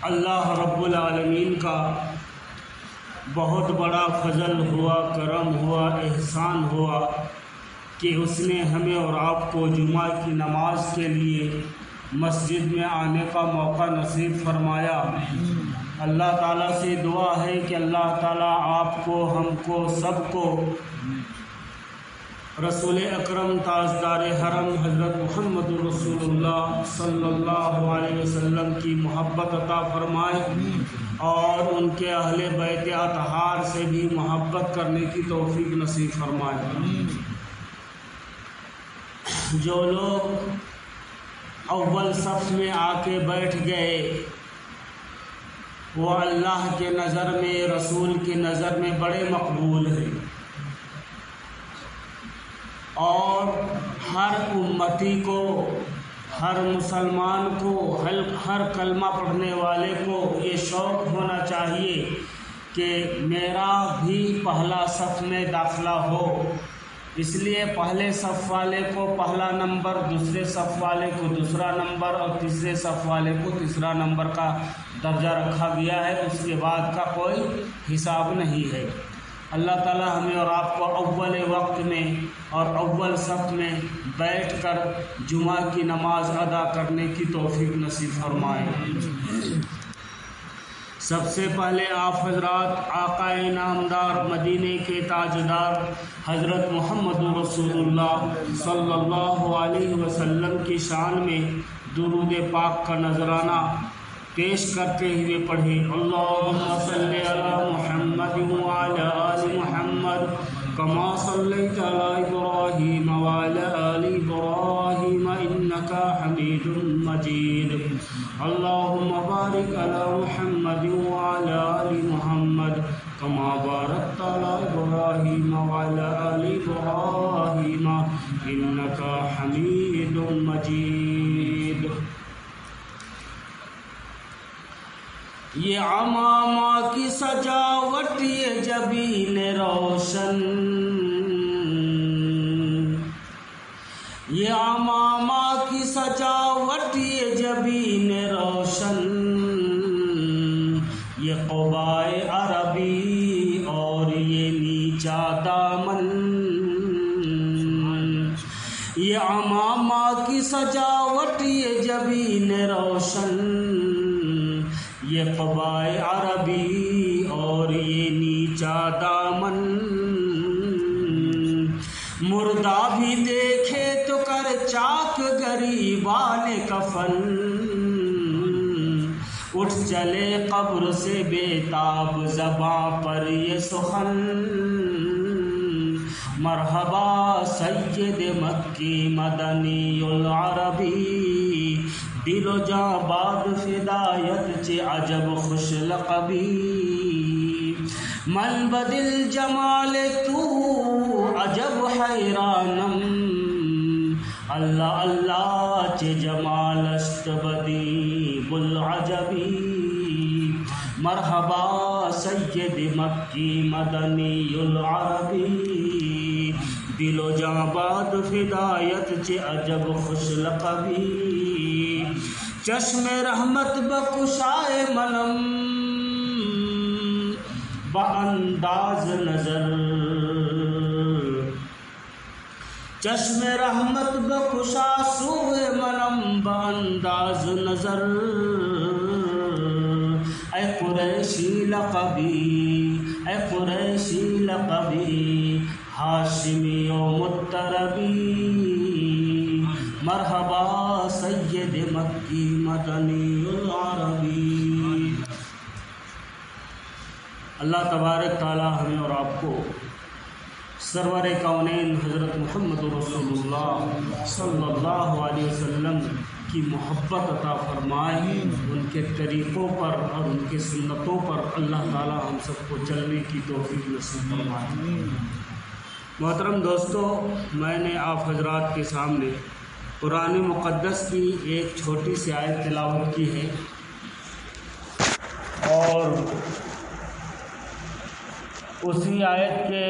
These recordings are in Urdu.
اللہ رب العالمین کا بہت بڑا فضل ہوا، کرم ہوا، احسان ہوا کہ اس نے ہمیں اور آپ کو جمعہ کی نماز کے لیے مسجد میں آنے کا موقع نصیب فرمایا۔ اللہ تعالیٰ سے دعا ہے کہ اللہ تعالیٰ آپ کو، ہم کو، سب کو رسول اکرم تاجدار حرم حضرت محمد رسول اللہ صلی اللہ علیہ وسلم کی محبت عطا فرمائے اور ان کے اہل بیت اطہار سے بھی محبت کرنے کی توفیق نصیب فرمائے۔ جو لوگ اول صف میں آ کے بیٹھ گئے وہ اللہ کے نظر میں، رسول کی نظر میں بڑے مقبول ہیں، اور ہر امتی کو، ہر مسلمان کو، ہر کلمہ پڑھنے والے کو یہ شوق ہونا چاہیے کہ میرا بھی پہلا صف میں داخلہ ہو۔ اس لیے پہلے صف والے کو پہلا نمبر، دوسرے صف والے کو دوسرا نمبر اور تیسرے صف والے کو تیسرا نمبر کا درجہ رکھا گیا ہے۔ اس کے بعد کا کوئی حساب نہیں ہے۔ اللہ تعالی ہمیں اور آپ کو اول وقت میں اور اول صف میں بیٹھ کر جمعہ کی نماز ادا کرنے کی توفیق نصیب فرمائے۔ سب سے پہلے آپ حضرات آقا نامدار، مدینے کے تاجدار حضرت محمد رسول اللہ صلی اللہ علیہ وسلم کی شان میں درود پاک کا نذرانہ پیش کرتے ہوئے پڑھے، اللہم صلی علی محمد وعلی آل محمد کما صلیت علی ابراہیم وعلی آل ابراہیم انکا حمید مجید، اللہم بارک علی محمد وعلی آل محمد کما بارکت علی ابراہیم وعلی آل ابراہیم انکا حمید مجید۔ یہ عمامہ کی سجاوٹ، یہ جبین روشن، یہ عمامہ کی سجاوٹ، یہ جبین روشن، یہ قبائے عربی اور یہ نیچا دامن، یہ عمامہ کی سجاوٹ، یہ جبین روشن، یہ قبائے عربی اور یہ نیچا دامن، مردہ بھی دیکھے تو کر چاک گریبان کفن، اٹھ چلے قبر سے بے تاب زباں پر یہ سخن، مرحبا سید مکی مدنی العربی، دل و جاں باد فدایت چی عجب خوش لقبی، من بدل جمال تو عجب حیرانم، اللہ اللہ چی جمال است بدی بالعجبی، مرحبا سید مکی مدنی العربی، دل و جاں باد فدایت چی عجب خوش لقبی، چشم رحمت بکشائے منم بانداز نظر، چشم رحمت بکشا سوئے منم بانداز نظر، اے قریشی لقبی، اے قریشی لقبی، ہاشمی و متربی، مرحبا سید مکی مدنی العربی۔ اللہ تبارک تعالی ہمیں اور آپ کو سرور کونین حضرت محمد رسول اللہ صلی اللہ علیہ وسلم کی محبت عطا فرمائے، ان کے طریقوں پر اور ان کے سنتوں پر اللہ تعالی ہم سب کو چلنے کی توفیق نصیب فرمائے۔ محترم دوستو، میں نے آپ حضرات کے سامنے قرآن مقدس کی ایک چھوٹی سی آیت تلاوت کی ہے، اور اسی آیت کے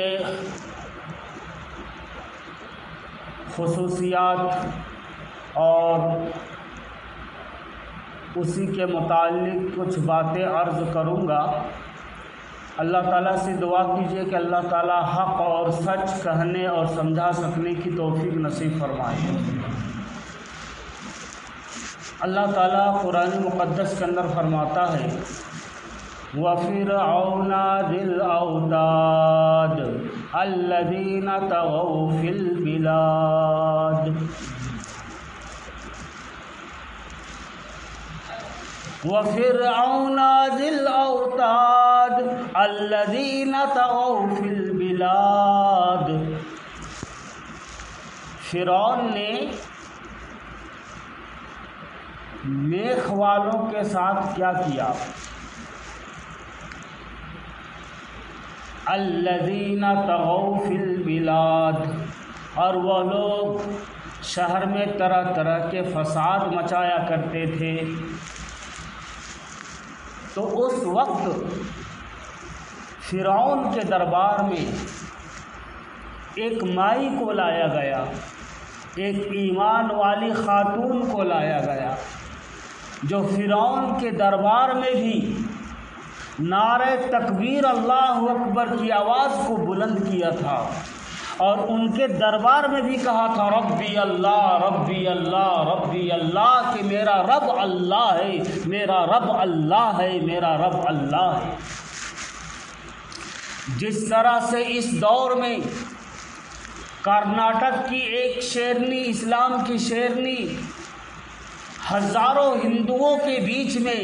خصوصیات اور اسی کے متعلق کچھ باتیں عرض کروں گا۔ اللہ تعالیٰ سے دعا کیجیے کہ اللہ تعالیٰ حق اور سچ کہنے اور سمجھا سکنے کی توفیق نصیب فرمائے۔ اللہ تعالیٰ قرآن مقدس کے اندر فرماتا ہے وَفِرْعَوْنَ ذِي الْأَوْتَادِ الَّذِينَ طَغَوْا فِي الْبِلَادِ وَفِرْعَوْنَ ذِي الْأَوْتَادِ الَّذِينَ طَغَوْا فِي الْبِلَادِ۔ فرعون نے میخ والوں کے ساتھ کیا کیا؟ الذین طغوا فی البلاد، اور وہ لوگ شہر میں طرح طرح کے فساد مچایا کرتے تھے۔ تو اس وقت فرعون کے دربار میں ایک مائی کو لایا گیا، ایک ایمان والی خاتون کو لایا گیا، جو فرعون کے دربار میں بھی نعرہ تکبیر اللہ اکبر کی آواز کو بلند کیا تھا، اور ان کے دربار میں بھی کہا تھا ربی اللہ ربی اللہ ربی اللہ، کہ میرا رب اللہ ہے، میرا رب اللہ ہے، میرا رب اللہ ہے۔ جس طرح سے اس دور میں کرناٹک کی ایک شیرنی، اسلام کی شیرنی، ہزاروں ہندوؤں کے بیچ میں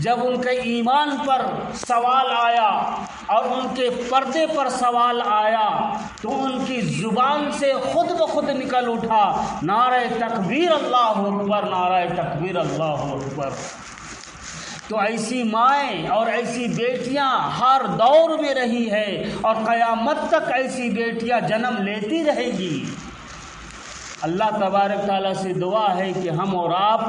جب ان کے ایمان پر سوال آیا اور ان کے پردے پر سوال آیا تو ان کی زبان سے خود بخود نکل اٹھا نعرہ تکبیر اللہ اکبر، نعرہ تکبیر اللہ اکبر۔ تو ایسی مائیں اور ایسی بیٹیاں ہر دور میں رہی ہے اور قیامت تک ایسی بیٹیاں جنم لیتی رہے گی۔ اللہ تبارک تعالیٰ سے دعا ہے کہ ہم اور آپ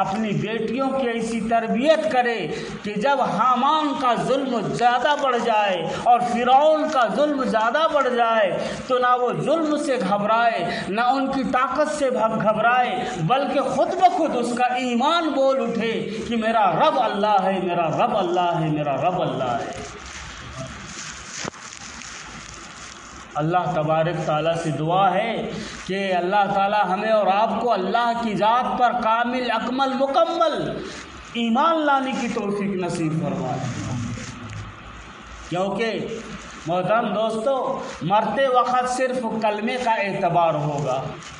اپنی بیٹیوں کی ایسی تربیت کریں کہ جب حامان کا ظلم زیادہ بڑھ جائے اور فرعون کا ظلم زیادہ بڑھ جائے تو نہ وہ ظلم سے گھبرائے، نہ ان کی طاقت سے گھبرائے، بلکہ خود بخود اس کا ایمان بول اٹھے کہ میرا رب اللہ ہے، میرا رب اللہ ہے، میرا رب اللہ ہے۔ اللہ تبارک تعالیٰ سے دعا ہے کہ اللہ تعالیٰ ہمیں اور آپ کو اللہ کی ذات پر کامل اکمل مکمل ایمان لانے کی توفیق نصیب فرمائے، کیونکہ محترم دوستو مرتے وقت صرف کلمے کا اعتبار ہوگا،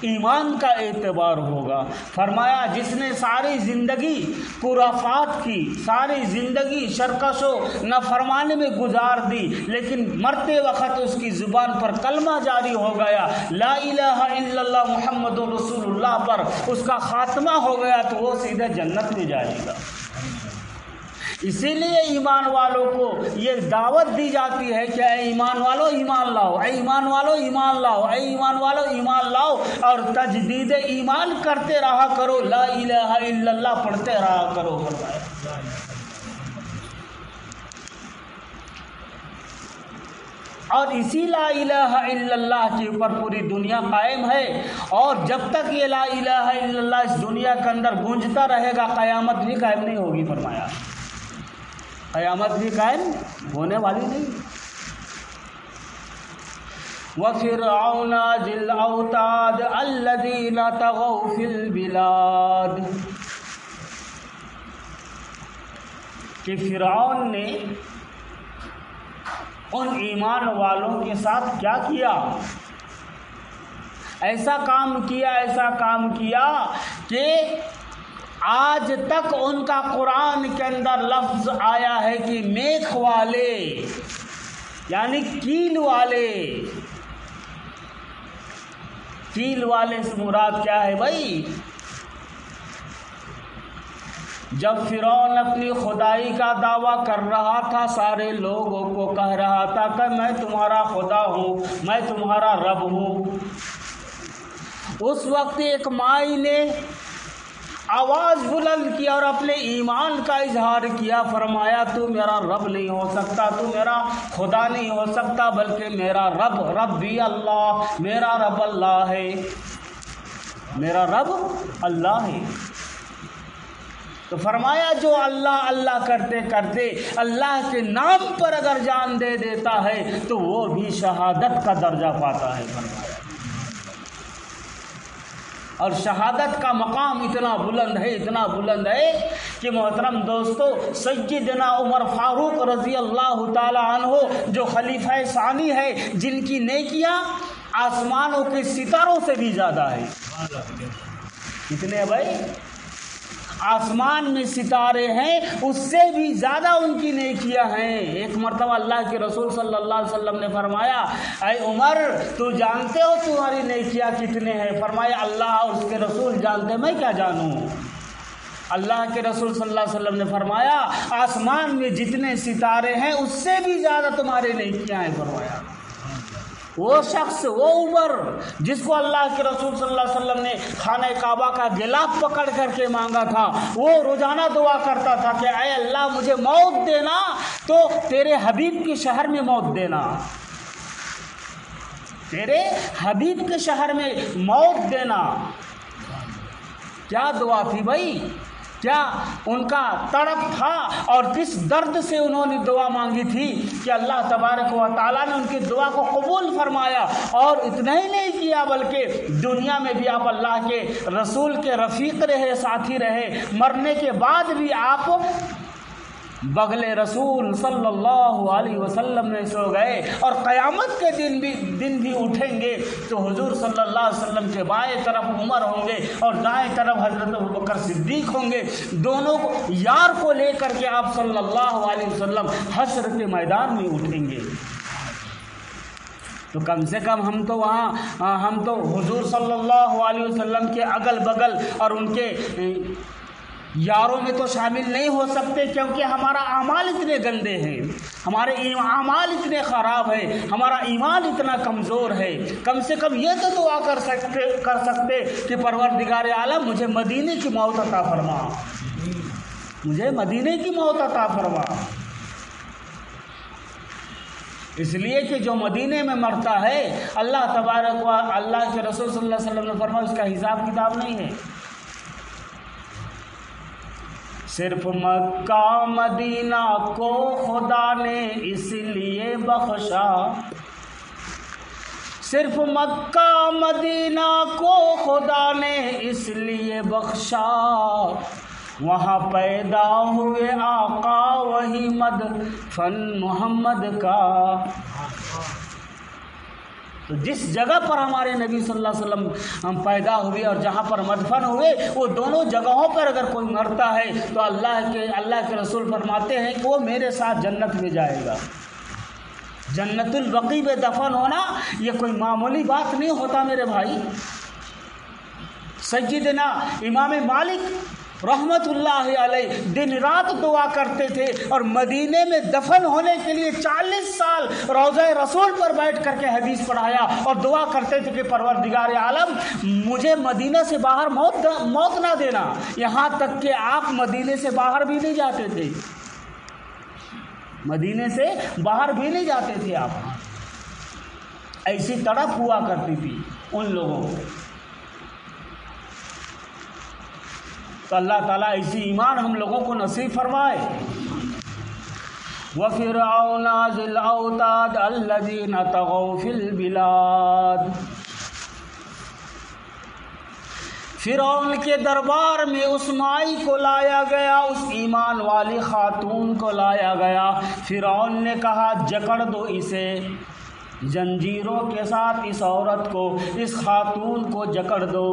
ایمان کا اعتبار ہوگا۔ فرمایا جس نے ساری زندگی خرافات کی، ساری زندگی شرکش و نافرمانی میں گزار دی، لیکن مرتے وقت اس کی زبان پر کلمہ جاری ہو گیا، لا الہ الا اللہ محمد رسول اللہ پر اس کا خاتمہ ہو گیا، تو وہ سیدھے جنت میں جائے گا۔ اسی لیے ایمان والوں کو یہ دعوت دی جاتی ہے کہ اے ایمان والو ایمان لاؤ، اے ایمان والو ایمان لاؤ، اے ایمان والو ایمان لاؤ، اور تجدید ایمان کرتے رہا کرو، لا الہ الا اللہ پڑھتے رہا کرو۔ اور اسی لا الہ الا اللہ کے اوپر پوری دنیا قائم ہے، اور جب تک یہ لا الہ الا اللہ اس دنیا کے اندر گونجتا رہے گا قیامت بھی قائم نہیں ہوگی۔ فرمایا قیامت بھی قائم ہونے والی نہیں۔ وَفِرْعَوْنَ ذِي الْأَوْتَادِ الَّذِينَ طَغَوْا فِي الْبِلَادِ، کہ فرعون نے ان ایمان والوں کے ساتھ کیا کیا؟ ایسا کام کیا، ایسا کام کیا کہ آج تک ان کا قرآن کے اندر لفظ آیا ہے کہ میخ والے، یعنی کیل والے۔ کیل والے سے مراد کیا ہے بھائی؟ جب فرعون اپنی خدائی کا دعویٰ کر رہا تھا، سارے لوگوں کو کہہ رہا تھا کہ میں تمہارا خدا ہوں، میں تمہارا رب ہوں، اس وقت ایک مائی نے آواز بلند کی اور اپنے ایمان کا اظہار کیا، فرمایا تو میرا رب نہیں ہو سکتا، تو میرا خدا نہیں ہو سکتا، بلکہ میرا رب ربی اللہ، میرا رب اللہ ہے، میرا رب اللہ ہے۔ تو فرمایا جو اللہ اللہ کرتے کرتے اللہ کے نام پر اگر جان دے دیتا ہے تو وہ بھی شہادت کا درجہ پاتا ہے فرمایا۔ اور شہادت کا مقام اتنا بلند ہے، اتنا بلند ہے کہ محترم دوستو، سیدنا عمر فاروق رضی اللہ تعالی عنہ جو خلیفہ ثانی ہے، جن کی نیکیاں آسمانوں کے ستاروں سے بھی زیادہ ہے۔ کتنے ہیں بھائی؟ آسمان میں ستارے ہیں، اس سے بھی زیادہ ان کی نیکیاں ہیں۔ ایک مرتبہ اللہ کے رسول صلی اللہ علیہ وسلم نے فرمایا، اے عمر تو جانتے ہو تمہاری نیکیاں کتنے ہیں؟ فرمایا اللہ اور اس کے رسول جانتے، میں کیا جانوں؟ اللہ کے رسول صلی اللہ علیہ وسلم نے فرمایا آسمان میں جتنے ستارے ہیں اس سے بھی زیادہ تمہاری نیکیاں ہیں فرمایا۔ وہ شخص، وہ عمر جس کو اللہ کے رسول صلی اللہ علیہ وسلم نے خانہ کعبہ کا غلاف پکڑ کر کے مانگا تھا، وہ روزانہ دعا کرتا تھا کہ اے اللہ مجھے موت دینا تو تیرے حبیب کے شہر میں موت دینا، تیرے حبیب کے شہر میں موت دینا۔ کیا دعا تھی بھائی، کیا ان کا تڑپ تھا اور کس درد سے انہوں نے دعا مانگی تھی کہ اللہ تبارک و تعالیٰ نے ان کی دعا کو قبول فرمایا۔ اور اتنا ہی نہیں کیا بلکہ دنیا میں بھی آپ اللہ کے رسول کے رفیق رہے، ساتھی رہے، مرنے کے بعد بھی آپ بغل رسول صلی اللہ علیہ وسلم میں سو گئے، اور قیامت کے دن بھی اٹھیں گے تو حضور صلی اللہ علیہ وسلم کے بائیں طرف عمر ہوں گے اور دائیں طرف حضرت ابوبکر صدیق ہوں گے، دونوں یار کو لے کر کے آپ صلی اللہ علیہ وسلم حشر کے میدان میں اٹھیں گے۔ تو کم سے کم ہم تو حضور صلی اللہ علیہ وسلم کے اگل بغل اور ان کے یاروں میں تو شامل نہیں ہو سکتے، کیونکہ ہمارا اعمال اتنے گندے ہیں، ہمارے اعمال اتنے خراب ہیں، ہمارا ایمان اتنا کمزور ہے۔ کم سے کم یہ تو دعا کر سکتے کہ پروردگار عالم مجھے مدینے کی موت عطا فرما، مجھے مدینے کی موت عطا فرما۔ اس لیے کہ جو مدینے میں مرتا ہے اللہ تبارک و اللہ کے رسول صلی اللہ علیہ وسلم نے فرمایا اس کا حساب کتاب نہیں ہے۔ صرف مکہ مدینہ کو خدا نے اس لیے بخشا، صرف مکہ مدینہ کو خدا نے اس لیے بخشا، وہاں پیدا ہوئے آقا وہی مدفن محمد کا۔ تو جس جگہ پر ہمارے نبی صلی اللہ علیہ وسلم ہم پیدا ہوئے اور جہاں پر مدفن ہوئے، وہ دونوں جگہوں پر اگر کوئی مرتا ہے تو اللہ کے رسول فرماتے ہیں کہ وہ میرے ساتھ جنت میں جائے گا۔ جنت البقیع میں دفن ہونا یہ کوئی معمولی بات نہیں ہوتا میرے بھائی۔ سیدنا امام مالک رحمت اللہ علیہ دن رات دعا کرتے تھے، اور مدینے میں دفن ہونے کے لیے 40 سال روضہ رسول پر بیٹھ کر کے حدیث پڑھایا اور دعا کرتے تھے کہ پروردگار عالم مجھے مدینہ سے باہر موت نہ دینا۔ یہاں تک کہ آپ مدینے سے باہر بھی نہیں جاتے تھے، مدینے سے باہر بھی نہیں جاتے تھے آپ، ایسی تڑپ ہوا کرتی تھی ان لوگوں کو۔ تو اللہ تعالیٰ ایسی ایمان ہم لوگوں کو نصیب فرمائے۔ وَفِرْعَوْنَ ذِي الْأَوْتَادِ الَّذِينَ طَغَوْا فِي الْبِلَادِ، فرعون کے دربار میں اس مائی کو لایا گیا، اس ایمان والی خاتون کو لایا گیا۔ فرعون نے کہا جکڑ دو اسے، زنجیروں کے ساتھ اس عورت کو، اس خاتون کو جکڑ دو۔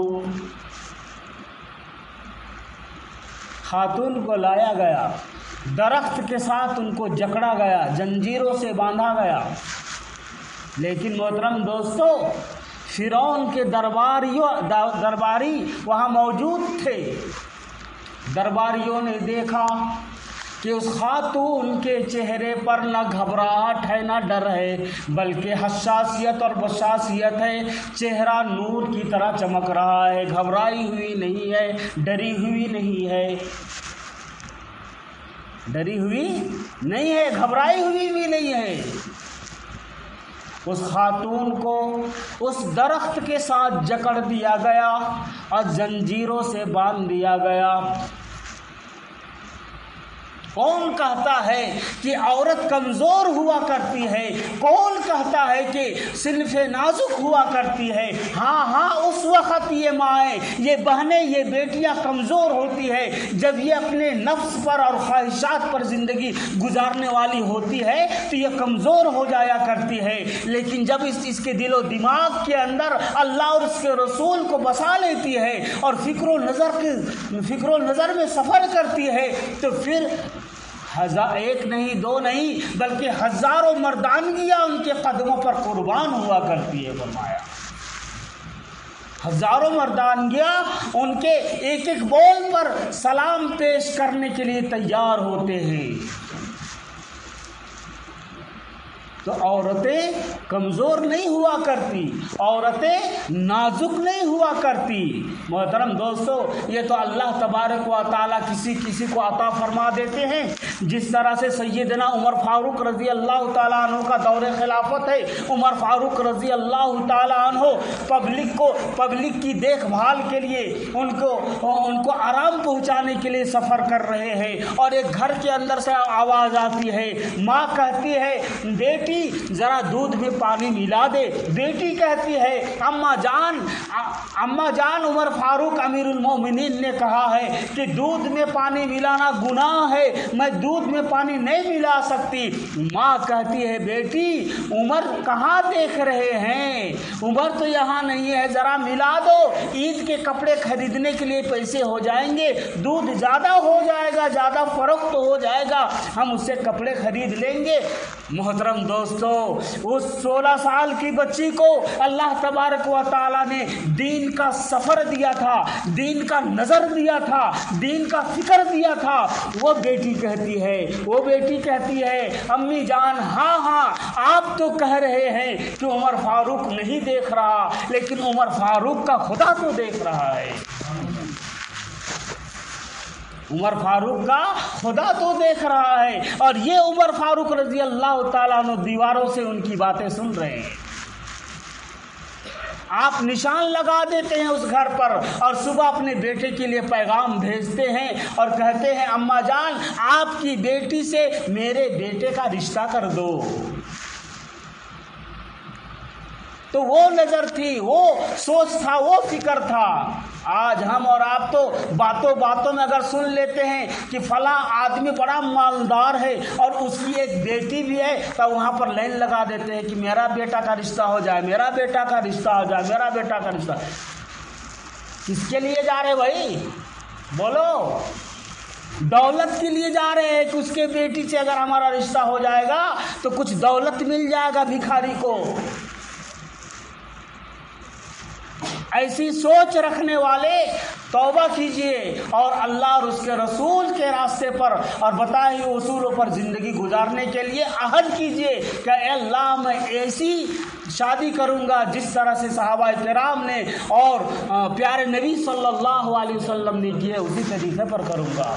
خاتون کو لایا گیا، درخت کے ساتھ ان کو جکڑا گیا، زنجیروں سے باندھا گیا۔ لیکن محترم دوستو، فرعون کے درباری وہاں موجود تھے۔ درباریوں نے دیکھا کہ اس خاتون کے چہرے پر نہ گھبراہٹ ہے نہ ڈر ہے، بلکہ حساسیت اور بشاشیت ہے، چہرہ نور کی طرح چمک رہا ہے، گھبرائی ہوئی نہیں ہے، ڈری ہوئی نہیں ہے، ڈری ہوئی نہیں ہے، گھبرائی ہوئی بھی نہیں ہے۔ اس خاتون کو اس درخت کے ساتھ جکڑ دیا گیا اور زنجیروں سے باندھ دیا گیا۔ کون کہتا ہے کہ عورت کمزور ہوا کرتی ہے؟ کون کہتا ہے کہ صنف نازک ہوا کرتی ہے؟ ہاں اس وقت یہ مائیں، یہ بہنیں، یہ بیٹیاں کمزور ہوتی ہے جب یہ اپنے نفس پر اور خواہشات پر زندگی گزارنے والی ہوتی ہے تو یہ کمزور ہو جایا کرتی ہے، لیکن جب اس کے دل و دماغ کے اندر اللہ اور اس کے رسول کو بسا لیتی ہے اور فکر و نظر میں سفر کرتی ہے تو پھر ایک نہیں دو نہیں بلکہ ہزاروں مردانگیاں ان کے قدموں پر قربان ہوا کرتی ہے۔ فرمایا ہزاروں مردانگیاں ان کے ایک ایک بول پر سلام پیش کرنے کے لیے تیار ہوتے ہیں۔ تو عورتیں کمزور نہیں ہوا کرتی، عورتیں نازک نہیں ہوا کرتی۔ محترم دوستو، یہ تو اللہ تبارک و تعالیٰ کسی کو عطا فرما دیتے ہیں، جس طرح سے سیدنا عمر فاروق رضی اللہ تعالیٰ عنہ کا دور خلافت ہے۔ عمر فاروق رضی اللہ تعالیٰ عنہ پبلک کی دیکھ بھال کے لیے ان کو آرام پہنچانے کے لیے سفر کر رہے ہیں، اور ایک گھر کے اندر سے آواز آتی ہے، ماں کہتی ہے بیٹی ذرا دودھ میں پانی ملا دے۔ بیٹی کہتی ہے اماں جان عمر فاروق امیر المومنین نے کہا ہے کہ دودھ میں پانی ملانا گناہ ہے، میں دودھ میں پانی نہیں ملا سکتی۔ ماں کہتی ہے بیٹی عمر کہاں دیکھ رہے ہیں، عمر تو یہاں نہیں ہے، ذرا ملا دو، عید کے کپڑے خریدنے کے لیے پیسے ہو جائیں گے، دودھ زیادہ ہو جائے گا، زیادہ فروخت ہو جائے گا، ہم اس سے کپڑے خرید لیں گے۔ محترم دوستو، اس 16 سال کی بچی کو اللہ تبارک و تعالیٰ نے دین کا سفر دیا تھا، دین کا نظر دیا تھا، دین کا فکر دیا تھا۔ وہ بیٹی کہتی ہے امی جان ہاں آپ تو کہہ رہے ہیں کہ عمر فاروق نہیں دیکھ رہا، لیکن عمر فاروق کا خدا تو دیکھ رہا ہے، عمر فاروق کا خدا تو دیکھ رہا ہے۔ اور یہ عمر فاروق رضی اللہ تعالیٰ عنہ دیواروں سے ان کی باتیں سن رہے ہیں۔ آپ نشان لگا دیتے ہیں اس گھر پر، اور صبح اپنے بیٹے کے لیے پیغام بھیجتے ہیں اور کہتے ہیں اماں جان آپ کی بیٹی سے میرے بیٹے کا رشتہ کر دو۔ تو وہ نظر تھی، وہ سوچ تھا، وہ فکر تھا۔ آج ہم اور آپ تو باتوں میں اگر سن لیتے ہیں کہ فلاں آدمی بڑا مالدار ہے اور اس کی ایک بیٹی بھی ہے تو وہاں پر لائن لگا دیتے ہیں کہ میرا بیٹا کا رشتہ ہو جائے، میرا بیٹا کا رشتہ ہو جائے، میرا بیٹا کا رشتہ۔ کس کے لیے جا رہے بھائی؟ بولو۔ دولت کے لیے جا رہے ہیں کہ اس کے بیٹی سے اگر ہمارا رشتہ ہو جائے گا تو کچھ دولت مل جائے گا بھکاری کو۔ ایسی سوچ رکھنے والے توبہ کیجئے اور اللہ اور اس کے رسول کے راستے پر اور بتائے ہوئے اصولوں پر زندگی گزارنے کے لیے عہد کیجئے کہ اے اللہ میں ایسی شادی کروں گا جس طرح سے صحابہ کرام نے اور پیارے نبی صلی اللہ علیہ وسلم نے کیے اسی طریقے پر کروں گا۔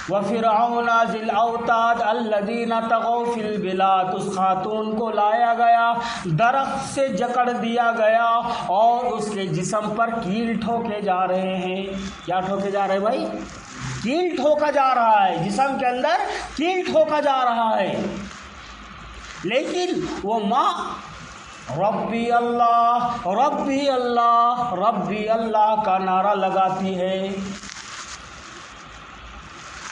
وَفِرْعَوْنَ ذِي الْأَوْتَادِ الَّذِينَ طَغَوْا فِي الْبِلَادِ، اس خاتون کو لایا گیا، درخت سے جکڑ دیا گیا اور اس کے جسم پر کیل ٹھوکے جا رہے ہیں۔ کیا ٹھوکے جا رہے ہیں بھائی؟ کیل ٹھوکا جا رہا ہے، جسم کے اندر کیل ٹھوکا جا رہا ہے، لیکن وہ ماں ربی اللہ ربی اللہ ربی اللہ کا نعرہ لگاتی ہے۔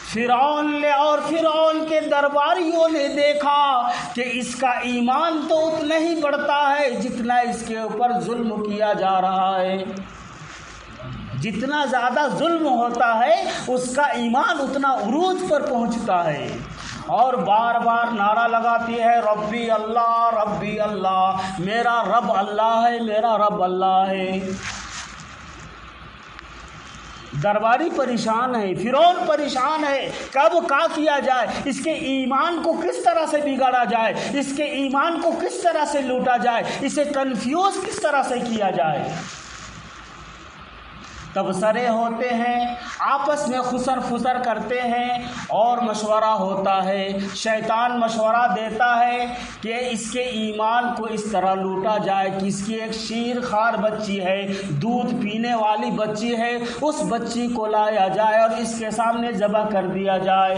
فرعون کے درباریوں نے دیکھا کہ اس کا ایمان تو اتنا ہی بڑھتا ہے جتنا اس کے اوپر ظلم کیا جا رہا ہے، جتنا زیادہ ظلم ہوتا ہے اس کا ایمان اتنا عروج پر پہنچتا ہے، اور بار بار نعرہ لگاتی ہے ربی اللہ، میرا رب اللہ ہے، میرا رب اللہ ہے۔ درباری پریشان ہے، فرعون پریشان ہے، کب کا کیا جائے، اس کے ایمان کو کس طرح سے بگاڑا جائے، اس کے ایمان کو کس طرح سے لوٹا جائے، اسے کنفیوز کس طرح سے کیا جائے۔ تبصرے ہوتے ہیں، آپس میں خسر فسر کرتے ہیں اور مشورہ ہوتا ہے۔ شیطان مشورہ دیتا ہے کہ اس کے ایمان کو اس طرح لوٹا جائے کہ اس کی ایک شیر خوار بچی ہے، دودھ پینے والی بچی ہے، اس بچی کو لایا جائے اور اس کے سامنے ذبح کر دیا جائے۔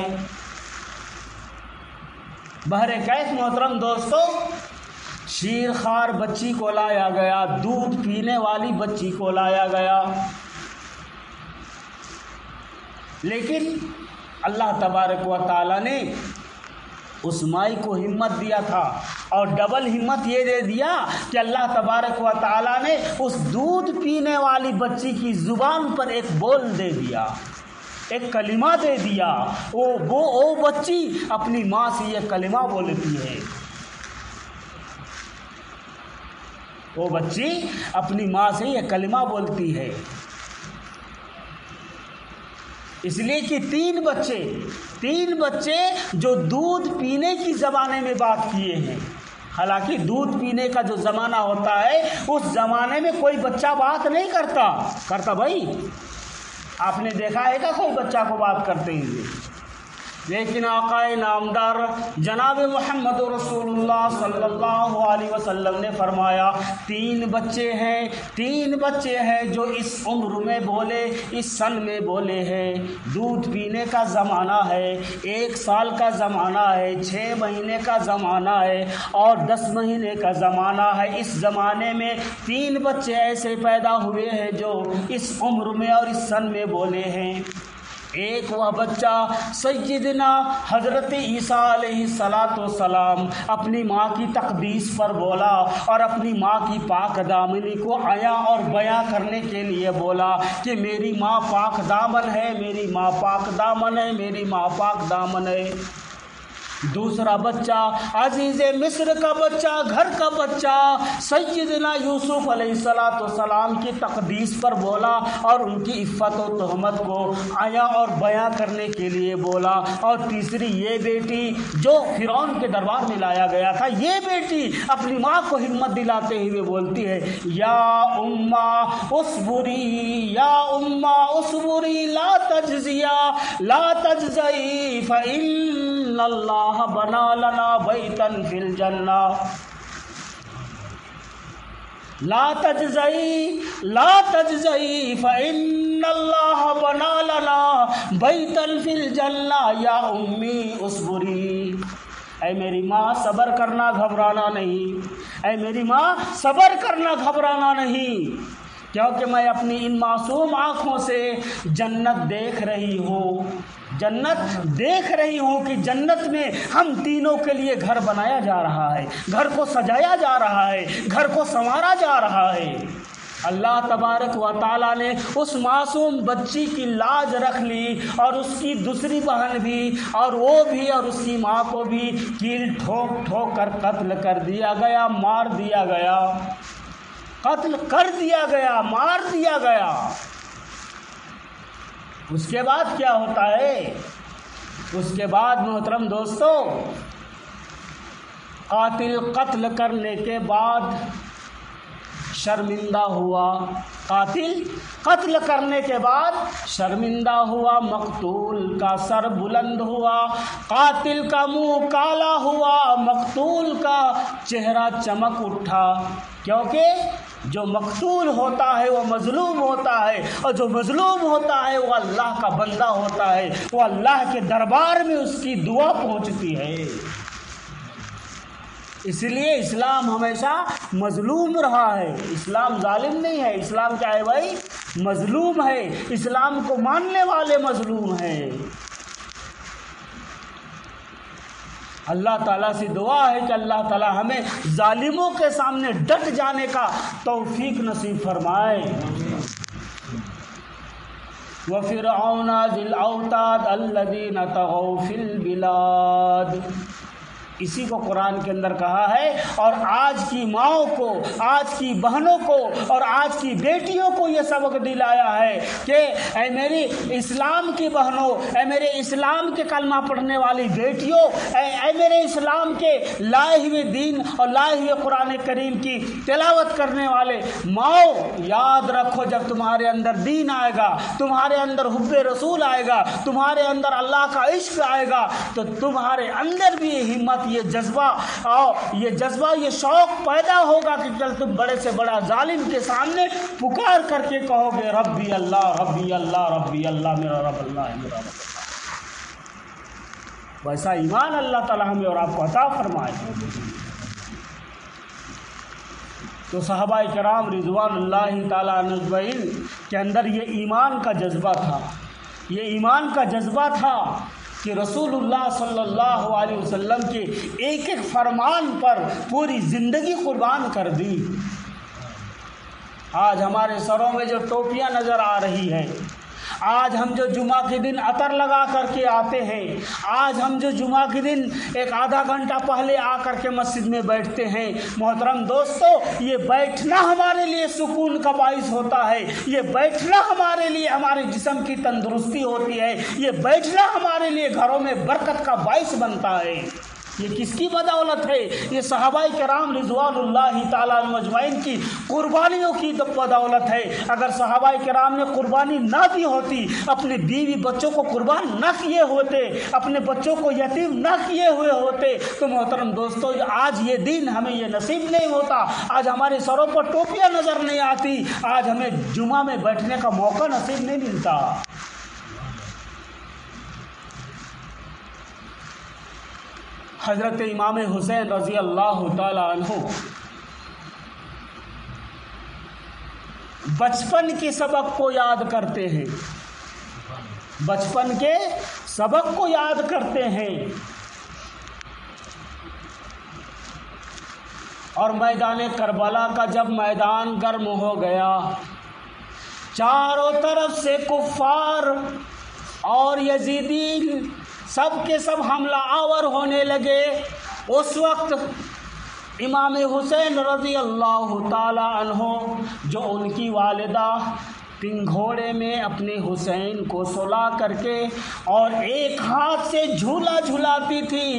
بہرکیف محترم دوستو، شیر خوار بچی کو لایا گیا، دودھ پینے والی بچی کو لایا گیا، لیکن اللہ تبارک و تعالیٰ نے اس مائی کو ہمت دیا تھا، اور ڈبل ہمت یہ دے دیا کہ اللہ تبارک و تعالیٰ نے اس دودھ پینے والی بچی کی زبان پر ایک بول دے دیا، ایک کلمہ دے دیا۔ وہ بچی اپنی ماں سے یہ کلمہ بولتی ہے، وہ بچی اپنی ماں سے یہ کلمہ بولتی ہے، اس لیے کہ تین بچے جو دودھ پینے کی زمانے میں بات کیے ہیں۔ حالانکہ دودھ پینے کا جو زمانہ ہوتا ہے اس زمانے میں کوئی بچہ بات نہیں کرتا بھائی، آپ نے دیکھا ہے کہ کوئی بچہ کو بات کرتے ہوئے؟ لیکن آقا نامدار جناب محمد رسول اللہ صلی اللہ علیہ وسلم نے فرمایا تین بچے ہیں جو اس عمر میں بولے، اس سن میں بولے ہیں۔ دودھ پینے کا زمانہ ہے، 1 سال کا زمانہ ہے، 6 مہینے کا زمانہ ہے اور 10 مہینے کا زمانہ ہے۔ اس زمانے میں 3 بچے ایسے پیدا ہوئے ہیں جو اس عمر میں اور اس سن میں بولے ہیں۔ ایک وہ بچہ سیدنا حضرت عیسیٰ علیہ السلام اپنی ماں کی تقدیس پر بولا اور اپنی ماں کی پاک دامنی کو عیاں اور بیاں کرنے کے لیے بولا کہ میری ماں پاک دامن ہے، میری ماں پاک دامن ہے، میری ماں پاک دامن ہے۔ دوسرا بچہ عزیز مصر کا بچہ، گھر کا بچہ سیدنا یوسف علیہ السلام کی تقدیس پر بولا اور ان کی عفت و تہمت کو عیاں اور بیاں کرنے کے لیے بولا۔ اور تیسری یہ بیٹی جو فرعون کے دربار میں لایا گیا تھا، یہ بیٹی اپنی ماں کو ہمت دلاتے ہوئے بولتی ہے یا امّا اصبری، یا امّا اصبری لا تجزئی فإن اللہ بنا لنا بیتا فی الجنہ۔ لا تجزئی فإن اللہ بنا لنا بیتا فی الجنہ یا امی اصبری۔ اے میری ماں صبر کرنا، گھبرانا نہیں، اے میری ماں صبر کرنا، گھبرانا نہیں، کیونکہ میں اپنی ان معصوم آنکھوں سے جنت دیکھ رہی ہوں کہ جنت میں ہم تینوں کے لیے گھر بنایا جا رہا ہے، گھر کو سجایا جا رہا ہے، گھر کو سنوارا جا رہا ہے۔ اللہ تبارک و تعالیٰ نے اس معصوم بچی کی لاج رکھ لی اور اس کی دوسری بہن بھی اور وہ بھی اور اس کی ماں کو بھی کیل ٹھوک کر قتل کر دیا گیا، مار دیا گیا، قتل کر دیا گیا، مار دیا گیا۔ اس کے بعد کیا ہوتا ہے؟ اس کے بعد محترم دوستو، قاتل قتل کرنے کے بعد شرمندہ ہوا، قاتل قتل کرنے کے بعد شرمندہ ہوا، مقتول کا سر بلند ہوا، قاتل کا منہ کالا ہوا، مقتول کا چہرہ چمک اٹھا، کیونکہ جو مقتول ہوتا ہے وہ مظلوم ہوتا ہے، اور جو مظلوم ہوتا ہے وہ اللہ کا بندہ ہوتا ہے، وہ اللہ کے دربار میں اس کی دعا پہنچتی ہے۔ اس لیے اسلام ہمیشہ مظلوم رہا ہے، اسلام ظالم نہیں ہے۔ اسلام کیا ہے بھائی؟ مظلوم ہے۔ اسلام کو ماننے والے مظلوم ہیں۔ اللہ تعالیٰ سے دعا ہے کہ اللہ تعالیٰ ہمیں ظالموں کے سامنے ڈٹ جانے کا توفیق نصیب فرمائے۔ وَفِرْعَوْنَ ذِي الْأَوْتَادِ الَّذِينَ طَغَوْا فِي الْبِلَادِ اسی کو قرآن کے اندر کہا ہے۔ اور آج کی ماؤں کو، آج کی بہنوں کو اور آج کی بیٹیوں کو یہ سبق دلایا ہے کہ اے میری اسلام کی بہنوں، اے میرے اسلام کے کلمہ پڑھنے والی بیٹیوں، اے میرے اسلام کے لائے ہوئے دین اور لائے ہوئے قرآن کریم کی تلاوت کرنے والے ماؤں، یاد رکھو جب تمہارے اندر دین آئے گا، تمہارے اندر حب رسول آئے گا، تمہارے اندر اللہ کا عشق آئے گا، تو تمہارے اندر بھی یہ ہمت، یہ جذبہ یہ شوق پیدا ہوگا کہ کل تم بڑے سے بڑا ظالم کے سامنے پکار کر کے کہو گے ربی اللہ ربی اللہ ربی اللہ، میرا رب اللہ ہے، میرا رب اللہ۔ ویسا ایمان اللہ تعالیٰ ہمیں اور آپ کو عطا فرمائے۔ تو صحابہ کرام رضوان اللہ تعالیٰ عنہم اجمعین کے اندر یہ ایمان کا جذبہ تھا، یہ ایمان کا جذبہ تھا کہ رسول اللہ صلی اللہ علیہ وسلم کے ایک ایک فرمان پر پوری زندگی قربان کر دی۔ آج ہمارے سروں میں جو ٹوپیاں نظر آ رہی ہیں، آج ہم جو جمعہ کے دن عطر لگا کر کے آتے ہیں، آج ہم جو جمعہ کے دن ایک آدھا گھنٹہ پہلے آ کر کے مسجد میں بیٹھتے ہیں، محترم دوستو، یہ بیٹھنا ہمارے لیے سکون کا باعث ہوتا ہے، یہ بیٹھنا ہمارے لیے ہمارے جسم کی تندرستی ہوتی ہے، یہ بیٹھنا ہمارے لیے گھروں میں برکت کا باعث بنتا ہے۔ یہ کس کی بدولت ہے؟ یہ صحابہ کرام رضوان اللہ تعالیٰ عنہم اجمعین کی قربانیوں کی بدولت ہے۔ اگر صحابہ کرام نے قربانی نہ دی ہوتی، اپنے بیوی بچوں کو قربان نہ کیے ہوتے، اپنے بچوں کو یتیم نہ کیے ہوئے ہوتے، تو محترم دوستو آج یہ دین ہمیں یہ نصیب نہیں ہوتا، آج ہمارے سروں پر ٹوپیاں نظر نہیں آتی، آج ہمیں جمعہ میں بیٹھنے کا موقع نصیب نہیں ملتا۔ حضرت امام حسین رضی اللہ تعالی عنہ بچپن کے سبق کو یاد کرتے ہیں، بچپن کے سبق کو یاد کرتے ہیں، اور میدان کربلا کا جب میدان گرم ہو گیا، چاروں طرف سے کفار اور یزیدی سب کے سب حملہ آور ہونے لگے، اس وقت امام حسین رضی اللہ تعالی عنہ جو ان کی والدہ پنگھوڑے میں اپنے حسین کو سلا کر کے اور ایک ہاتھ سے جھولا جھلاتی تھی،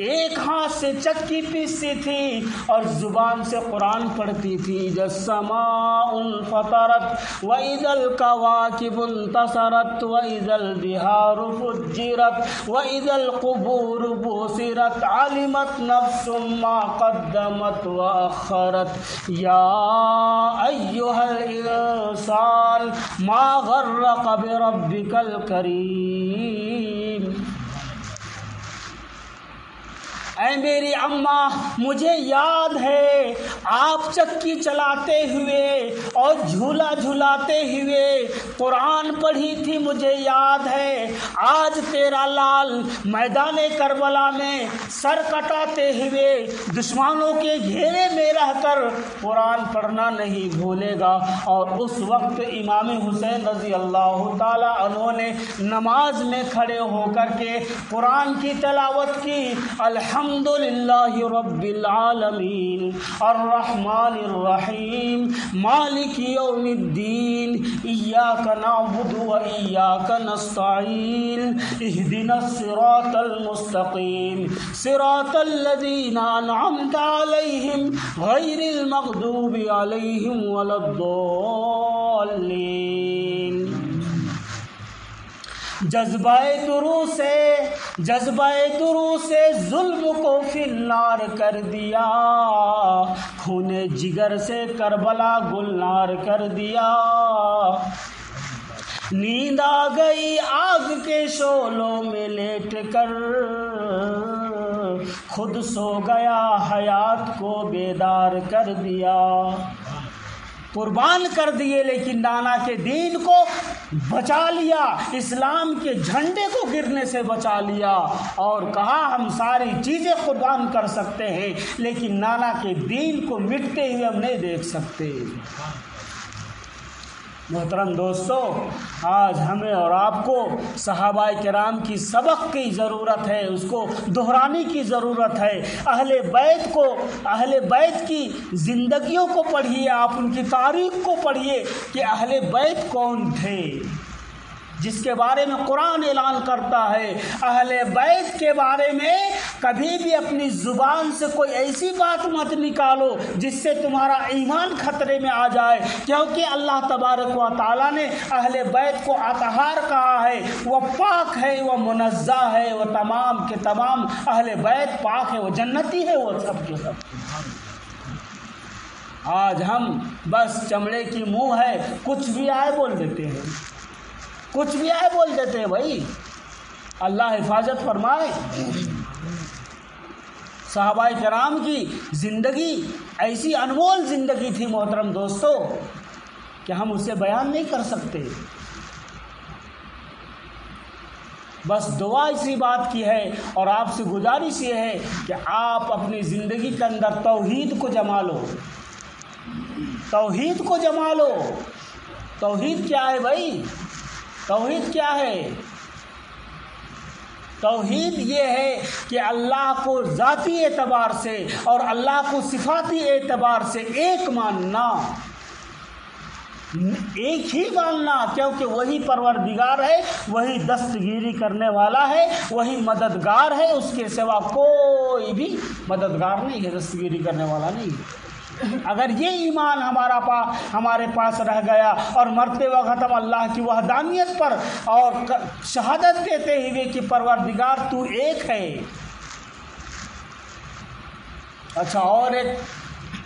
ایک ہاتھ سے چکی پیستی تھی اور زبان سے قرآن پڑھتی تھی، السماء انفطرت وَإِذَا الْكَوَاكِبُ انتَثَرَتْ وَإِذَا الْبِحَارُ فُجِّرَتْ وَإِذَا الْقُبُورُ بُعْثِرَتْ عَلِمَتْ نَفْسٌ مَّا قَدَّمَتْ وَأَخَّرَتْ یا أَيُّهَا الْإِنسَانُ ما غرق بربك الكریم۔ اے میری اماں، مجھے یاد ہے آپ چکی چلاتے ہوئے اور جھولا جھلاتے ہوئے قرآن پڑھی تھی، مجھے یاد ہے آج تیرا لال میدان کربلا میں سر کٹاتے ہوئے دشمنوں کے گھیرے میں رہ کر قرآن پڑھنا نہیں بھولے گا۔ اور اس وقت امام حسین رضی اللہ تعالی عنہ نے نماز میں کھڑے ہو کر کے قرآن کی تلاوت کی، الحمدللہ رب العالمین الرحمن الرحیم مالک یوم الدین ایاک نعبد و ایاک نستعین اہدنا الصراط المستقیم صراط الذین انعمت علیہم غیر المغضوب علیہم ولا الضالین۔ جذبہ درو سے ظلم کو فی النار کر دیا، خون جگر سے کربلا گلنار کر دیا، نیند آ گئی آگ کے شعلوں میں لیٹ کر، خود سو گیا حیات کو بیدار کر دیا۔ قربان کر دیے لیکن نانا کے دین کو بچا لیا، اسلام کے جھنڈے کو گرنے سے بچا لیا، اور کہا ہم ساری چیزیں قربان کر سکتے ہیں لیکن نانا کے دین کو مٹتے ہوئے ہم نہیں دیکھ سکتے۔ محترم دوستو، آج ہمیں اور آپ کو صحابہ کرام کی سبق کی ضرورت ہے، اس کو دہرانے کی ضرورت ہے۔ اہل بیت کی زندگیوں کو پڑھیے، آپ ان کی تاریخ کو پڑھیے کہ اہل بیت کون تھے، جس کے بارے میں قرآن اعلان کرتا ہے۔ اہل بیت کے بارے میں کبھی بھی اپنی زبان سے کوئی ایسی بات مت نکالو جس سے تمہارا ایمان خطرے میں آ جائے، کیونکہ اللہ تبارک و تعالیٰ نے اہل بیت کو اطہار کہا ہے، وہ پاک ہے، وہ منزہ ہے، وہ تمام کے تمام اہل بیت پاک ہے، وہ جنتی ہے، وہ سب کے سب۔ آج ہم بس چمڑے کی منہ ہے، کچھ بھی آئے بول دیتے ہیں، کچھ بھی آئے بول دیتے ہیں بھائی۔ اللہ حفاظت فرمائے۔ صحابہ کرام کی زندگی ایسی انمول زندگی تھی محترم دوستو کہ ہم اسے بیان نہیں کر سکتے۔ بس دعا اسی بات کی ہے اور آپ سے گزارش یہ ہے کہ آپ اپنی زندگی کے اندر توحید کو جما لو، توحید کو جما لو۔ توحید کیا ہے بھائی؟ توحید کیا ہے؟ توحید یہ ہے کہ اللہ کو ذاتی اعتبار سے اور اللہ کو صفاتی اعتبار سے ایک ماننا، ایک ہی ماننا، کیونکہ وہی پروردگار ہے، وہی دستگیری کرنے والا ہے، وہی مددگار ہے، اس کے سوا کوئی بھی مددگار نہیں ہے، دستگیری کرنے والا نہیں ہے۔ اگر یہ ایمان ہمارے پاس رہ گیا اور مرتے وقت ہم اللہ کی وحدانیت پر اور شہادت دیتے ہوئے کہ پروردگار تو ایک ہے۔ اچھا، اور ایک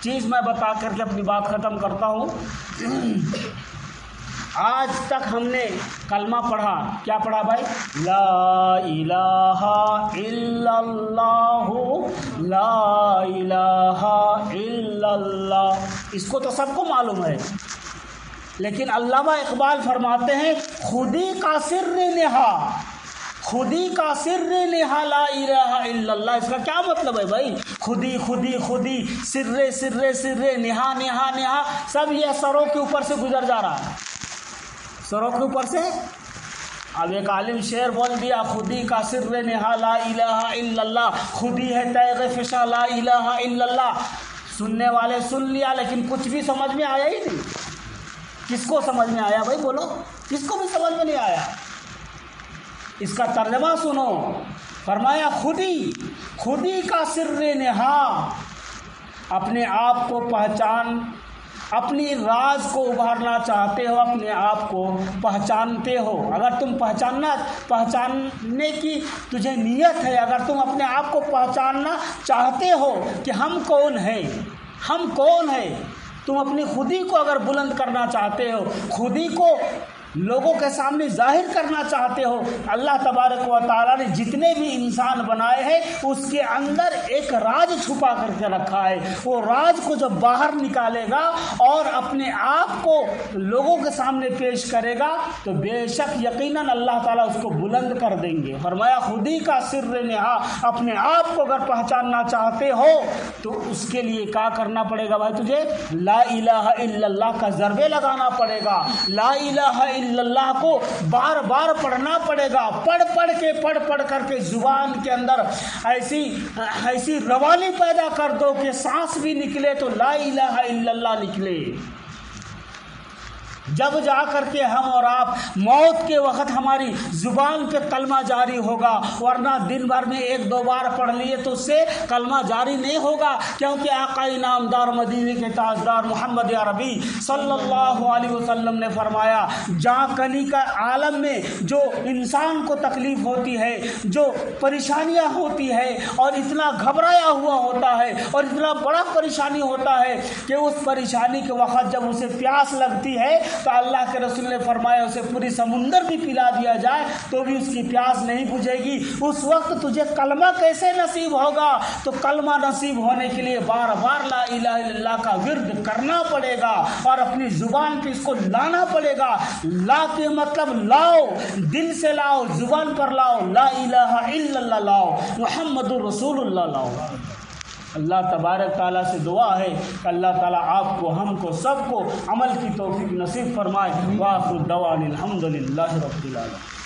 چیز میں بتا کر کے اپنی بات ختم کرتا ہوں۔ آج تک ہم نے کلمہ پڑھا، کیا پڑھا بھائی؟ لا الہ الا اللہ، لا الہ الا اللہ۔ اس کو تو سب کو معلوم ہے، لیکن علامہ اقبال فرماتے ہیں خودی کا سر نہا، خودی کا سر نہا لا الہ الا اللہ۔ اس کا کیا مطلب ہے بھائی؟ خودی خودی خودی، سر سر سر، نہا نہا نہا، سب یہ سروں کے اوپر سے گزر جا رہا ہے، سروں کے اوپر سے۔ اب ایک عالم شعر بول دیا، خودی کا سر نہا لا الہ الا اللہ، خودی ہے تیغ فشاں لا الہ الا اللہ۔ سننے والے سن لیا لیکن کچھ بھی سمجھ میں آیا ہی نہیں۔ کس کو سمجھ میں آیا بھائی؟ بولو، کس کو بھی سمجھ میں نہیں آیا؟ اس کا ترجمہ سنو، فرمایا خودی کا سر نہا، اپنے آپ کو پہچان، اپنی راز کو ابھارنا چاہتے ہو، اپنے آپ کو پہچانتے ہو۔ اگر تم پہچاننے کی تجھے نیت ہے، اگر تم اپنے آپ کو پہچاننا چاہتے ہو کہ ہم کون ہیں، ہم کون ہیں، تم اپنی خودی کو اگر بلند کرنا چاہتے ہو، خودی کو لوگوں کے سامنے ظاہر کرنا چاہتے ہو، اللہ تبارک و تعالیٰ نے جتنے بھی انسان بنائے ہیں اس کے اندر ایک راز چھپا کر کے رکھا ہے۔ وہ راز کو جب باہر نکالے گا اور اپنے آپ کو لوگوں کے سامنے پیش کرے گا تو بے شک یقیناً اللہ تعالیٰ اس کو بلند کر دیں گے۔ فرمایا خودی کا سر نہا، اپنے آپ کو اگر پہچاننا چاہتے ہو تو اس کے لیے کیا کرنا پڑے گا بھائی؟ تجھے لا الہ الا اللہ کا ضربے لگانا پڑے گا، لا الہ الا اللہ کو بار بار پڑھنا پڑے گا، پڑھ کر کے زبان کے اندر ایسی روانی پیدا کر دو کہ سانس بھی نکلے تو لا الہ الا اللہ نکلے۔ جب جا کر کے ہم اور آپ موت کے وقت ہماری زبان پہ کلمہ جاری ہوگا، ورنہ دن بھر میں ایک دو بار پڑھ لیے تو اس سے کلمہ جاری نہیں ہوگا، کیونکہ آقا انعامدار مدینے کے تاجدار محمد عربی صلی اللہ علیہ وسلم نے فرمایا، جاں کنی کا عالم میں جو انسان کو تکلیف ہوتی ہے، جو پریشانیاں ہوتی ہے اور اتنا گھبرایا ہوا ہوتا ہے اور اتنا بڑا پریشانی ہوتا ہے کہ اس پریشانی کے وقت جب اسے پیاس لگتی ہے تو اللہ کے رسول نے فرمایا اسے پوری سمندر بھی پلا دیا جائے تو بھی اس کی پیاس نہیں بجھے گی۔ اس وقت تجھے کلمہ کیسے نصیب ہوگا؟ تو کلمہ نصیب ہونے کے لیے بار بار لا الہ الا اللہ کا ورد کرنا پڑے گا اور اپنی زبان پہ اس کو لانا پڑے گا۔ لا کے مطلب لاؤ، دل سے لاؤ، زبان پر لاؤ، لا الہ الا اللہ لاؤ، محمد الرسول اللہ لاؤ۔ اللہ تبارک تعالیٰ سے دعا ہے کہ اللہ تعالیٰ آپ کو، ہم کو، سب کو عمل کی توفیق نصیب فرمائے۔ وآخر الدعوانا الحمدللہ رب العالمین۔